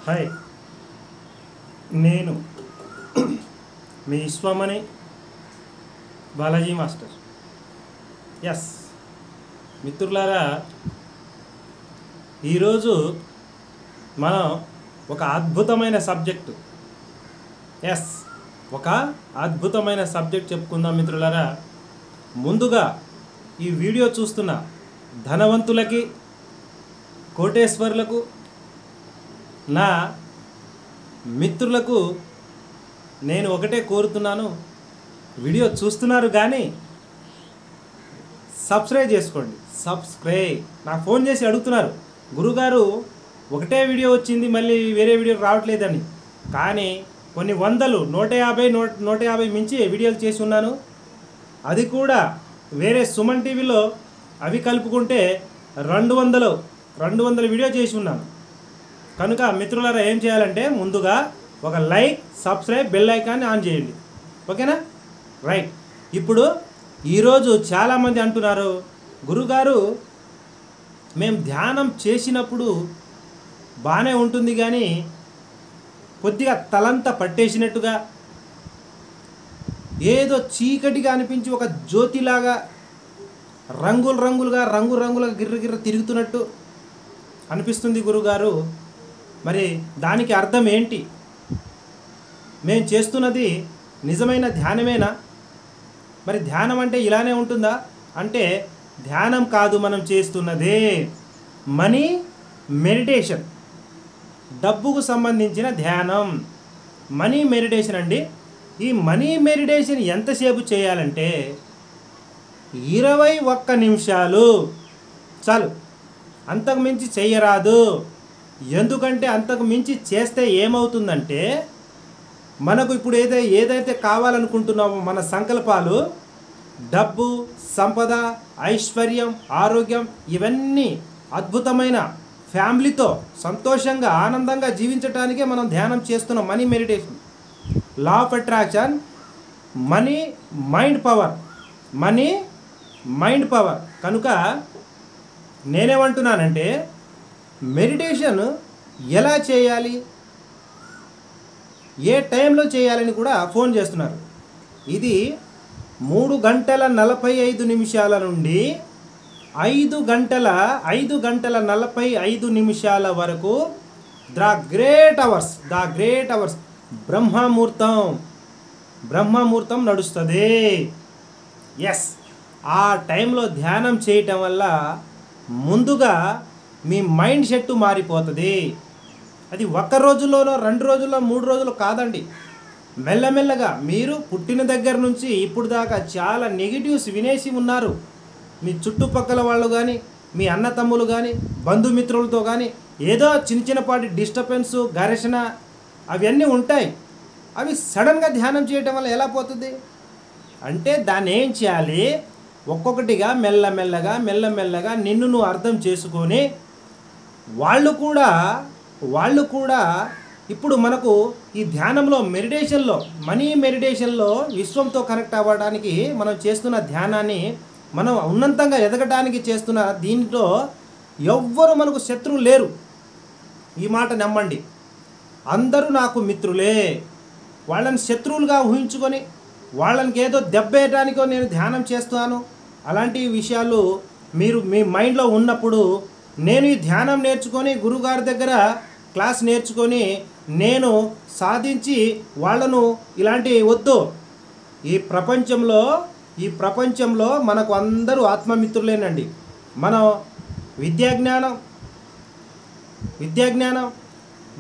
Hi, నేను మీ Vishwamani Balaji master. Yes మిత్రులారా, ఈరోజు మనం ఒక అద్భుతమైన సబ్జెక్టు చెప్పుకుందాం మిత్రులారా. ముందుగా ఈ వీడియో చూస్తున్న ధనవంతులకి, కోటేశ్వరులకు, నా మిత్రులకు నేను ఒకటే కోరుతున్నాను, వీడియో చూస్తున్నారు కానీ సబ్స్క్రైబ్ చేసుకోండి. నాకు ఫోన్ చేసి అడుగుతున్నారు, గురుగారు ఒకటే వీడియో వచ్చింది, మళ్ళీ వేరే వీడియో రావట్లేదని. కానీ కొన్ని వందలు 150 మించి వీడియోలు చేసి ఉన్నాను. అది కూడా వేరే సుమన్ టీవీలో అవి కలుపుకుంటే 200 వీడియో చేసి ఉన్నాను. కనుక మిత్రులారా, ఏం చేయాలంటే ముందుగా ఒక లైక్, సబ్స్క్రైబ్, బెల్ ఐకాన్ని ఆన్ చేయండి. ఓకేనా? రైట్. ఇప్పుడు ఈరోజు చాలామంది అంటున్నారు, గురుగారు మేము ధ్యానం చేసినప్పుడు బాగానే ఉంటుంది కానీ కొద్దిగా తలంతా పట్టేసినట్టుగా, ఏదో చీకటిగా అనిపించి ఒక జ్యోతిలాగా రంగులుగా గిర్ర తిరుగుతున్నట్టు అనిపిస్తుంది గురుగారు. మరి దానికి అర్థం ఏంటి? మేము చేస్తున్నది నిజమైన ధ్యానమేనా? మరి ధ్యానం అంటే ఇలానే ఉంటుందా అంటే, ధ్యానం కాదు మనం చేస్తున్నదే మనీ మెడిటేషన్, డబ్బుకు సంబంధించిన ధ్యానం, మనీ మెడిటేషన్ అండి. ఈ మనీ మెడిటేషన్ ఎంతసేపు చేయాలంటే 21 నిమిషాలు చాలు, అంతకు మించి చెయ్యరాదు. ఎందుకంటే అంతకు మించి చేస్తే ఏమవుతుందంటే, మనకు ఇప్పుడు ఏదైతే కావాలనుకుంటున్నామో మన సంకల్పాలు, డబ్బు, సంపద, ఐశ్వర్యం, ఆరోగ్యం, ఇవన్నీ అద్భుతమైన ఫ్యామిలీతో సంతోషంగా ఆనందంగా జీవించడానికే మనం ధ్యానం చేస్తున్నాం. Money meditation, law of attraction, money mind power. కనుక నేనేమంటున్నానంటే, మెడిటేషన్ ఎలా చేయాలి, ఏ టైంలో చేయాలని కూడా ఫోన్ చేస్తున్నారు. ఇది 3:45 నుండి 5:45 వరకు ద గ్రేట్ అవర్స్ బ్రహ్మముహూర్తం నడుస్తుంది. ఎస్, ఆ టైంలో ధ్యానం చేయటం వల్ల ముందుగా మీ మైండ్ సెట్ మారిపోతుంది. అది 1 రోజులోనో 2 రోజుల్లో 3 రోజులు కాదండి, మెల్లమెల్లగా. మీరు పుట్టిన దగ్గర నుంచి ఇప్పుడు దాకా చాలా నెగిటివ్స్ వినేసి ఉన్నారు. మీ చుట్టుపక్కల వాళ్ళు కానీ, మీ అన్న తమ్ములు కానీ, బంధుమిత్రులతో కానీ ఏదో చిన్నపాటి డిస్టర్బెన్స్, ఘర్షణ అవన్నీ ఉంటాయి. అవి సడన్గా ధ్యానం చేయటం వల్ల ఎలా పోతుంది అంటే, దాన్ని ఏం చేయాలి, ఒక్కొక్కటిగా మెల్లమెల్లగా నిన్ను నువ్వు అర్థం చేసుకొని, వాళ్ళు కూడా ఇప్పుడు మనకు ఈ ధ్యానంలో, మనీ మెడిటేషన్లో విశ్వంతో కనెక్ట్ అవ్వడానికి మనం చేస్తున్న ధ్యానాన్ని, మనం ఉన్నతంగా ఎదగడానికి చేస్తున్న దీంట్లో ఎవ్వరు మనకు శత్రువు లేరు. ఈ మాట నమ్మండి. అందరూ నాకు మిత్రులే. వాళ్ళని శత్రువులుగా ఊహించుకొని వాళ్ళకి ఏదో దెబ్బేయడానికో నేను ధ్యానం చేస్తున్నాను, అలాంటి విషయాలు మీరు మీ మైండ్లో ఉన్నప్పుడు, నేను ఈ ధ్యానం నేర్చుకొని గురుగారి దగ్గర క్లాస్ నేర్చుకొని నేను సాధించి వాళ్ళను ఇలాంటి వద్దు. ఈ ప్రపంచంలో మనకు అందరూ ఆత్మమిత్రులేనండి. మనం విద్యాజ్ఞానం,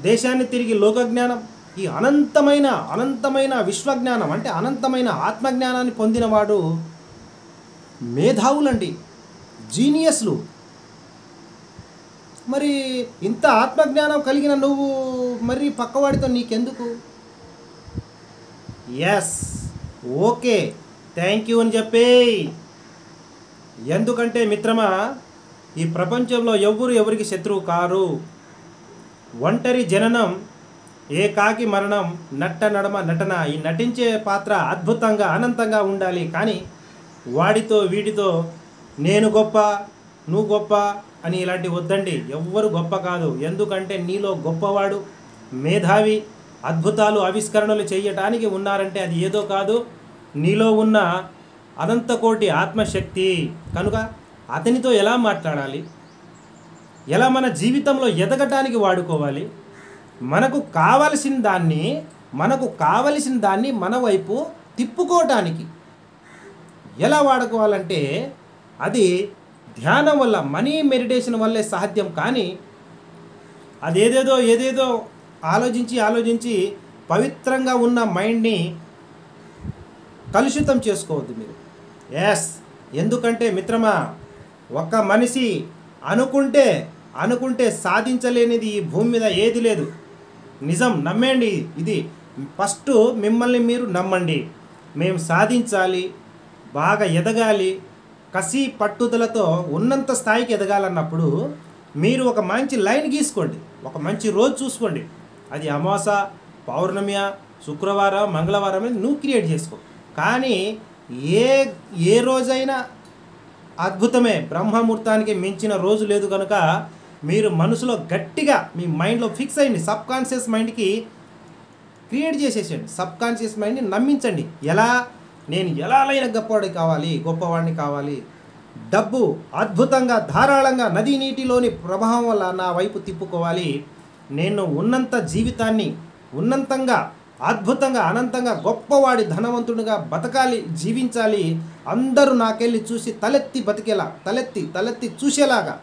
దేశాన్ని తిరిగి లోకజ్ఞానం, ఈ అనంతమైన విశ్వజ్ఞానం అంటే అనంతమైన ఆత్మజ్ఞానాన్ని పొందినవాడు మేధావులండి, జీనియస్లు. మరి ఇంత ఆత్మజ్ఞానం కలిగిన నువ్వు మరి పక్కవాడితో నీకెందుకు? ఎస్, ఓకే, థ్యాంక్ యూ అని చెప్పే. ఎందుకంటే మిత్రమా, ఈ ప్రపంచంలో ఎవరికి శత్రువు కారు. ఒంటరి జననం, ఏకాకి మరణం, నడమ నటన. ఈ నటించే పాత్ర అద్భుతంగా అనంతంగా ఉండాలి. కానీ వాడితో వీడితో నేను గొప్ప, నువ్వు గొప్ప అని ఇలాంటి వద్దండి. ఎవ్వరు గొప్ప కాదు. ఎందుకంటే నీలో గొప్పవాడు మేధావి, అద్భుతాలు ఆవిష్కరణలు చేయటానికి ఉన్నారంటే అది ఏదో కాదు, నీలో ఉన్న అనంతకోటి ఆత్మశక్తి. కనుక అతనితో ఎలా మాట్లాడాలి, ఎలా మన జీవితంలో ఎదగటానికి వాడుకోవాలి, మనకు కావలసిన దాన్ని మన వైపు తిప్పుకోవటానికి ఎలా వాడుకోవాలంటే అది ధ్యానం వల్ల, మనీ మెడిటేషన్ వల్లే సాధ్యం. కానీ ఏదేదో ఆలోచించి పవిత్రంగా ఉన్న మైండ్ని కలుషితం చేసుకోవద్దు మీరు. ఎందుకంటే మిత్రమా, ఒక మనిషి అనుకుంటే సాధించలేనిది ఈ భూమి మీద ఏది లేదు. నిజం, నమ్మండి. ఇది ఫస్ట్ మిమ్మల్ని మీరు నమ్మండి. మేము సాధించాలి, బాగా ఎదగాలి, కసి పట్టుదలతో ఉన్నంత స్థాయికి ఎదగాలన్నప్పుడు మీరు ఒక మంచి లైన్ గీసుకోండి, ఒక మంచి రోజు చూసుకోండి. అది అమావాస, పౌర్ణమి, శుక్రవారం, మంగళవారం అని నువ్వు క్రియేట్ చేసుకో. కానీ ఏ రోజైనా అద్భుతమే, బ్రహ్మముహూర్తానికి మించిన రోజు లేదు. కనుక మీరు మనసులో గట్టిగా మీ మైండ్లో ఫిక్స్ అయ్యండి. సబ్ కాన్షియస్ మైండ్కి క్రియేట్ చేసేసండి, సబ్ కాన్షియస్ మైండ్ని నమ్మించండి. నేను ఎలాగైనా గొప్పవాడిని కావాలి, డబ్బు అద్భుతంగా ధారాళంగా నదీ నీటిలోని ప్రభావం వల్ల నా వైపు తిప్పుకోవాలి, నేను ఉన్నంత జీవితాన్ని ఉన్నంతంగా అద్భుతంగా అనంతంగా గొప్పవాడి ధనవంతుడిగా బతకాలి, జీవించాలి, అందరూ నాకెళ్ళి చూసి తలెత్తి బతికేలా, తలెత్తి చూసేలాగా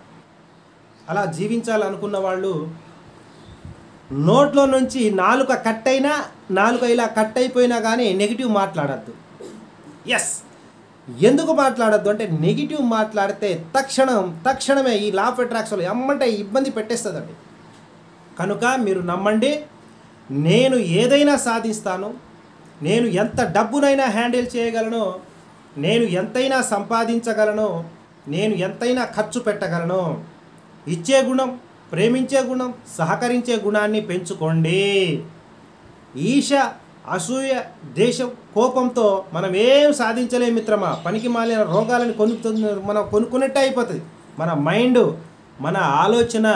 అలా జీవించాలనుకున్న వాళ్ళు నోట్లో నుంచి నాలుక ఇలా కట్ అయిపోయినా కానీ నెగిటివ్ మాట్లాడద్దు. ఎందుకు మాట్లాడద్దు అంటే నెగిటివ్ మాట్లాడితే తక్షణమే ఈ లా ఆఫ్ అట్రాక్షన్ ఎమ్మంటే ఇబ్బంది పెట్టేస్తుందండి. కనుక మీరు నమ్మండి, నేను ఏదైనా సాధిస్తాను, నేను ఎంత డబ్బునైనా హ్యాండిల్ చేయగలను, నేను ఎంతైనా సంపాదించగలను, నేను ఎంతైనా ఖర్చు పెట్టగలను. ఇచ్చే గుణం, ప్రేమించే గుణం, సహకరించే గుణాన్ని పెంచుకోండి. ఈశ, అసూయ, దేశం, కోపంతో మనం ఏం సాధించలేము మిత్రమా. పనికి మాలిన రోగాలను మనం కొనుక్కున్నట్టే అయిపోతుంది. మన మైండ్, మన ఆలోచన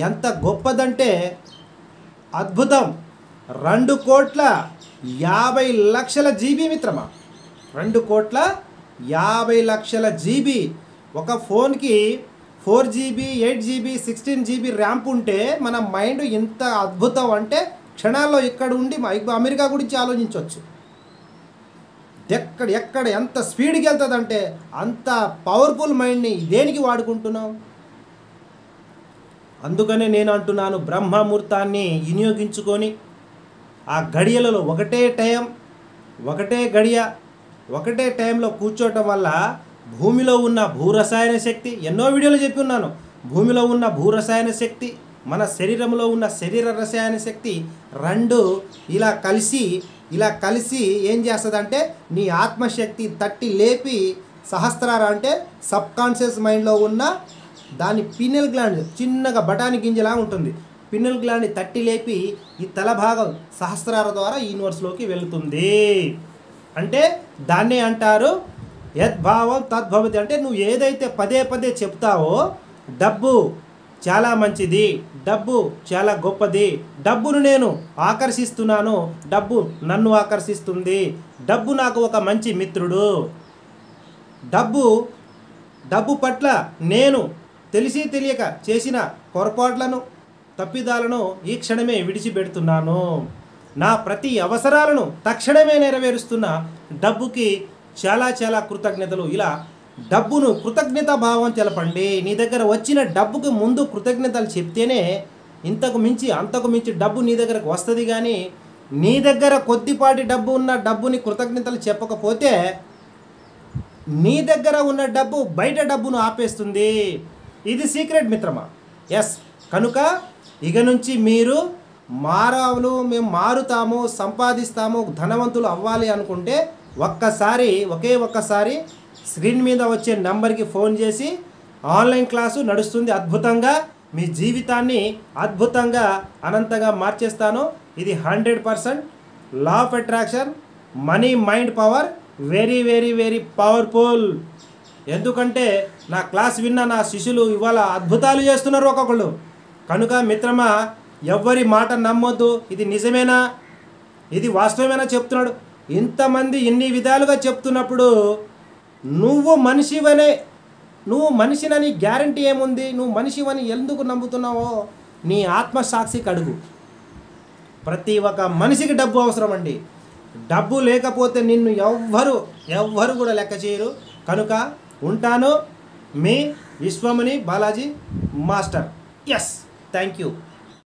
ఎంత గొప్పదంటే అద్భుతం. 2,50,00,000 జీబీ మిత్రమా, 2,50,00,000 జీబీ. ఒక ఫోన్కి 4GB, 8GB, 16GB ర్యాంప్ ఉంటే మన మైండ్ ఎంత అద్భుతం అంటే క్షణాల్లో ఇక్కడ ఉండి అమెరికా గురించి ఆలోచించవచ్చు. ఎక్కడ ఎంత స్పీడ్కి వెళ్తుందంటే అంత పవర్ఫుల్ మైండ్ని దేనికి వాడుకుంటున్నాం. అందుకనే నేను అంటున్నాను, బ్రహ్మముహూర్తాన్ని వినియోగించుకొని ఆ గడియలలో ఒకటే టైంలో కూర్చోవటం వల్ల భూమిలో ఉన్న భూరసాయన శక్తి, ఎన్నో వీడియోలు చెప్పి ఉన్నాను, భూమిలో ఉన్న భూరసాయన శక్తి, మన శరీరంలో ఉన్న శరీర రసాయన శక్తి రెండు ఇలా కలిసి ఏం చేస్తుందంటే నీ ఆత్మశక్తి తట్టి లేపి సహస్రార అంటే సబ్ కాన్షియస్ మైండ్లో ఉన్న దాని పిన్నెల్ గ్లాండ్ చిన్నగా బఠానీ గింజలా ఉంటుంది. పిన్నెల్ గ్లాండ్ని తట్టి లేపి ఈ తల భాగం సహస్రార ద్వారా యూనివర్స్లోకి వెళుతుంది. అంటే దాన్నే అంటారు యద్భావం తద్భవతి. అంటే నువ్వు ఏదైతే పదే చెప్తావో డబ్బు చాలా మంచిది, డబ్బు చాలా గొప్పది, డబ్బును నేను ఆకర్షిస్తున్నాను, డబ్బు నన్ను ఆకర్షిస్తుంది, డబ్బు నాకు ఒక మంచి మిత్రుడు, డబ్బు పట్ల నేను తెలిసి తెలియక చేసిన పొరపాట్లను తప్పిదాలను ఈ క్షణమే విడిచిపెడుతున్నాను, నా ప్రతి అవసరాలను తక్షణమే నెరవేరుస్తున్న డబ్బుకి చాలా కృతజ్ఞతలు. ఇలా డబ్బును కృతజ్ఞత భావం తెలపండి. నీ దగ్గర వచ్చిన డబ్బుకు ముందు కృతజ్ఞతలు చెప్తేనే అంతకు మించి డబ్బు నీ దగ్గరకు వస్తుంది. కానీ నీ దగ్గర కొద్దిపాటి డబ్బు ఉన్న డబ్బుని కృతజ్ఞతలు చెప్పకపోతే నీ దగ్గర ఉన్న డబ్బు బయట డబ్బును ఆపేస్తుంది. ఇది సీక్రెట్ మిత్రమా. కనుక ఇక నుంచి మీరు మేము మారుతాము, సంపాదిస్తాము, ధనవంతులు అవ్వాలి అనుకుంటే ఒకే ఒక్కసారి స్క్రీన్ మీద వచ్చే నెంబర్కి ఫోన్ చేసి ఆన్లైన్ క్లాసు నడుస్తుంది. అద్భుతంగా మీ జీవితాన్ని అద్భుతంగా అనంతంగా మార్చేస్తాను. ఇది 100% law of attraction, money mind power, very powerful. ఎందుకంటే నా క్లాస్ విన్న నా శిష్యులు ఇవాళ అద్భుతాలు చేస్తున్నారు ఒక్కొక్కళ్ళు. కనుక మిత్రమా ఎవ్వరి మాట నమ్మొద్దు. ఇది నిజమేనా, ఇది వాస్తవమేనా చెప్తున్నాడు. ఇంతమంది ఇన్ని విధాలుగా చెప్తున్నప్పుడు నువ్వు మనిషినని గ్యారంటీ ఏముంది? నువ్వు మనిషివని ఎందుకు నమ్ముతున్నావో నీ ఆత్మసాక్షికి అడుగు. ప్రతి ఒక్క మనిషికి డబ్బు అవసరం అండి. డబ్బు లేకపోతే నిన్ను ఎవ్వరు కూడా లెక్క చేయరు. కనుక ఉంటాను, మీ Vishwamuni Balaji master. Yes, thank you.